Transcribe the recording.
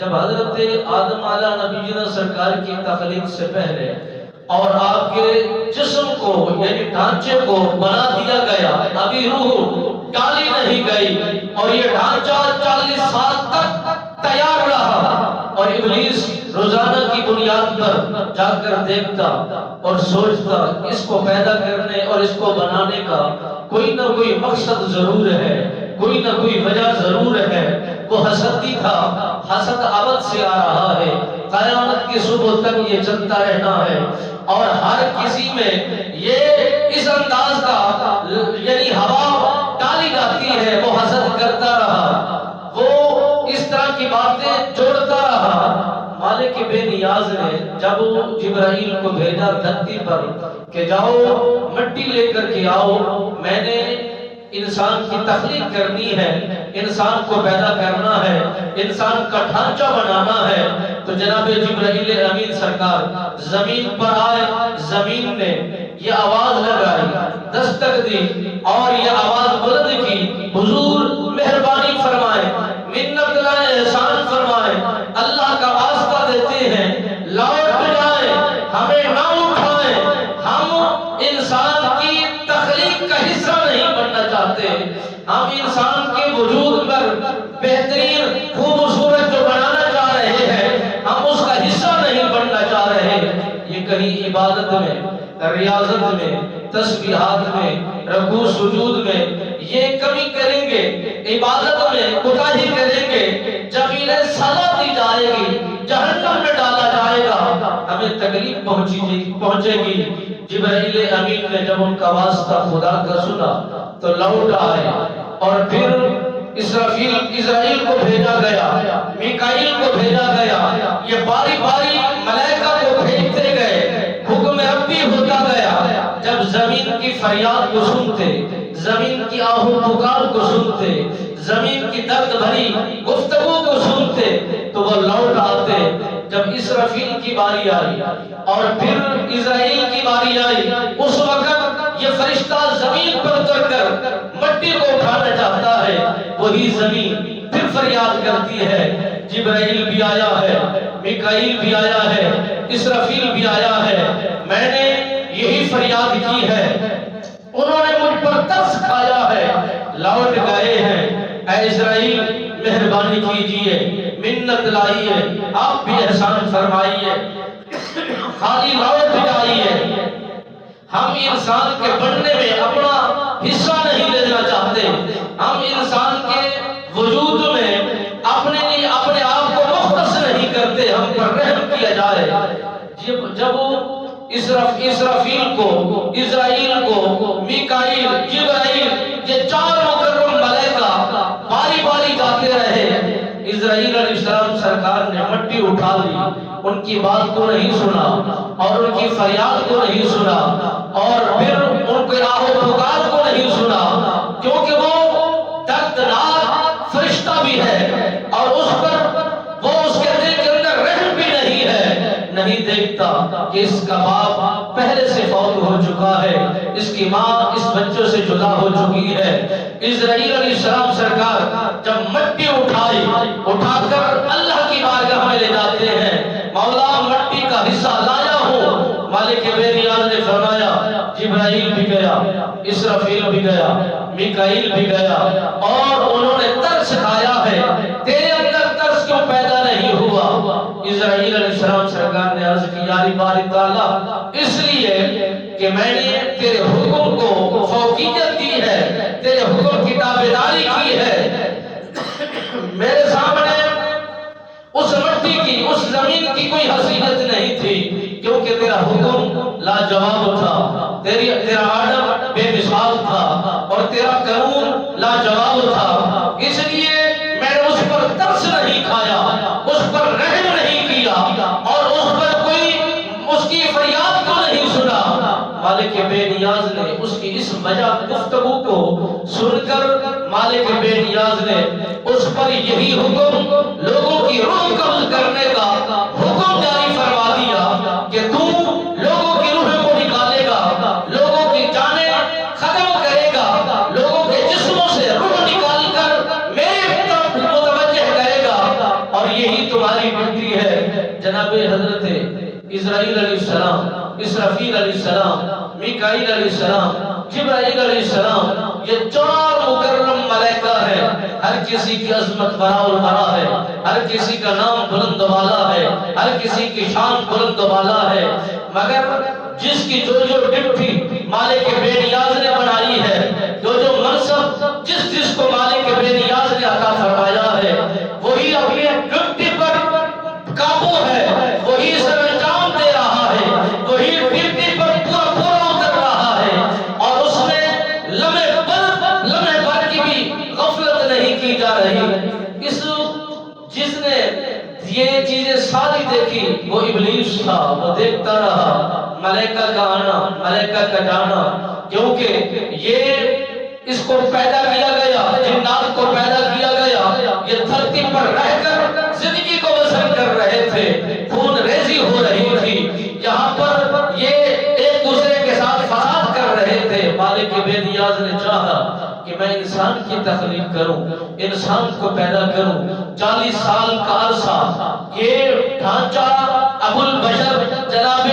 جب حضرت آدم علیہ نبینا سرکار کی تخلیق سے پہلے اور آپ کے جسم کو یعنی ڈھانچے کو بنا دیا گیا، ابھی روح ڈالی نہیں گئی اور یہ ڈھانچہ 40 سال تک تیار رہا، اور ابلیس روزانہ کی بنیاد پر جا کر دیکھتا اور سوچتا اس کو پیدا کرنے اور اس کو بنانے کا کوئی نہ کوئی مقصد ضرور ہے، کوئی نہ کوئی وجہ ضرور ہے۔ وہ حسدی تھا، حسد ابد سے آ رہا ہے، قیامت کی صبح تک یہ چلتا رہنا ہے، اور ہر کسی میں یہ اس انداز کا یعنی ہوا ڈالی جاتی ہے، وہ حسد کرتا رہا، وہ اس طرح کی باتیں جوڑتا رہا۔ مالک بے نیاز نے جب جبرائیل کو بھیجا دھرتی پر کہ جاؤ مٹی لے کر کے آؤ، میں نے انسان کی تخلیق کرنی ہے، انسان کو پیدا کرنا ہے، انسان کا ڈھانچہ بنانا ہے، تو جناب جبرائیل امین سرکار زمین پر آئے، زمین نے یہ آواز لگائی، دستک دی اور یہ آواز بلند کی، حضور مہربانی فرمائے، منت لائے، احسان فرمائے، اللہ کا واسطہ دیتے ہیں، لوٹ جائیں، ہمیں نہ اٹھائیں، ہم انسان کی تخلیق کا حصہ نہیں بننا چاہتے، ہم انسان کے وجود پر بہترین خوبصورت جو بنانا چاہ رہے ہیں، ہم اس کا حصہ نہیں بننا چاہ رہے۔ یہ کہیں عبادت میں، ریاضت میں، تسبیحات میں، رکوع سجود میں یہ کمی کریں گے، عبادت میں کوتاہی کریں گے، جب انہیں سزا دی جائے گی، جہنم میں ڈالا جائے گا، ہمیں تکلیف پہنچے گی۔ جبرائیل امین نے جب ان کا واسطہ خدا کا سنا تو لوٹ آئے، اور پھر اسرائیل کو بھیجا گیا، میکائیل کو بھیجا گیا، یہ باری باری ملائکہ کو بھیجتے گئے، حکم ربی ہوتا گیا۔ جب زمین کی فریاد کو سنتے، زمین کی آہو پکار کو سنتے، زمین کی درد بھری گفتگو کو سنتے تو وہ لوٹ آتے۔ جب اسرافیل کی باری آئی اور پھر اسرائیل کی باری آئی، اس وقت یہ فرشتہ زمین پر اتر کر مٹی کو اٹھانا چاہتا ہے، وہی زمین پھر فریاد کرتی ہے، جبرائیل بھی آیا ہے، میکائیل بھی آیا ہے، اسرافیل بھی آیا ہے، میں نے یہی فریاد کی ہے، انہوں نے مجھ پر ترس کھایا ہے، لوٹ گئے ہیں۔ اے اسرائیل مہربانی کیجئے، منت لائیے، آپ بھی احسان فرمائیے، خالی لوٹ جائیے۔ ہم انسان کے بننے میں اپنا حصہ نہیں لینا چاہتے، ہم انسان کے وجود میں اپنے لیے اپنے آپ کو مختص نہیں کرتے، ہم پر رحم کیا جائے۔ جب اسرافیل کو، اسرائیل کو، میکائیل، جبرائیل، یہ چار مکرم ملائکہ باری باری جاتے رہے، اسرائیل علیہ السلام سرکار نے مٹی اٹھا لی، ان کی بات کو نہیں سنا اور ان کی فریاد کو نہیں سنا اور پھر ان کے آہ و پکار کو نہیں سنا، کیونکہ وہ دردناک فرشتہ بھی ہے اور اس پر وہ اس کے دل کے اندر رحم بھی نہیں ہے، نہیں دیکھتا کہ اس کا باپ پہلے سے فوت ہو چکا ہے، اس کی ماں اس بچوں سے جدا ہو چکی ہے۔ اسرائیل علیہ السلام سرکار جب مٹی اٹھائی، اٹھا کر اللہ کی بارگاہ میں لے جاتے ہیں، مولا مٹی کا حصہ لایا ہوں۔ مالک بے نیاز نے فرمایا جبرائیل بھی گیا، اسرافیل بھی گیا، میکائیل بھی گیا، اور انہوں نے ترس کھایا ہے، تیرے اندر ترس کیوں پیدا نہیں ہوا؟ اسرائیل علیہ السلام سرکار نے عرض کی یا باری تعالیٰ، اس لیے کہ میں نے تیرے حکم کو فوقیت دی ہے، تیرے حکم کی تابعداری کی ہے، میرے سامنے اس مٹی کی، اس زمین کی کوئی حیثیت نہیں تھی، کیونکہ تیرا حکم لاجواب تھا، تیرا آرڈر بے مثال تھا اور تیرا قانون لاجواب تھا، اس لیے میں نے اس پر ترس نہیں کھایا، اس پر رحم نہیں کیا اور اس پر کوئی اس کی فریاد کو نہیں سنا۔ مالک بے نیاز نے اس کی اس وجہ گفتگو کو سن کر مالک بے نیاز نے اس پر یہی حکم، لوگوں کی روح قبض کرنے کا حکم جاری فرما دیا کہ تو لوگوں کی روح کو نکالے گا، لوگوں کی جانیں ختم کرے گا، لوگوں کے جسموں سے روح نکال کر میرے طرف متوجہ کرے گا، اور یہی تمہاری اسرائیل علیہ السلام، اسرافیل علیہ السلام، میکائیل علیہ السلام، جبرائیل علیہ السلام، یہ 4 مکرم ملائکہ ہیں. ہر کسی کی عظمت بڑا اور بڑا ہے، ہر کسی کا نام بلند والا ہے، ہر کسی کی شان بلند والا ہے. مگر جس کی جو ڈپٹی مالک بے نیاز نے بنائی ہے، جو منصب جس کو مالک بے نیاز نے عطا فرمایا ہے، وہی اپنی ڈپٹی پر قابو ہے، وہی سر انجام دے رہا ہے، وہی ڈپٹی پر پورا اتر رہا ہے، اور اس میں لمحے بھر کی بھی غفلت نہیں کی جا رہی. جس نے یہ چیزیں ساری دیکھی وہ ابلیس تھا. وہ دیکھتا رہا ملائکہ کا آنا، ملائکہ کا جانا، کیونکہ یہ اس کو پیدا کیا گیا، جنات کو پیدا کیا گیا، یہ دھرتی پر رہ کر زندگی کو بسر کر رہے تھے، خون ریزی ہو رہی تھی، یہاں پر یہ ایک دوسرے کے ساتھ فساد کر رہے تھے. مالک بے نیاز نے چاہا کہ میں انسان کی تخلیق کروں، انسان کو پیدا کروں. 40 سال کا عرصہ یہ ڈھانچہ ابو البشر جناب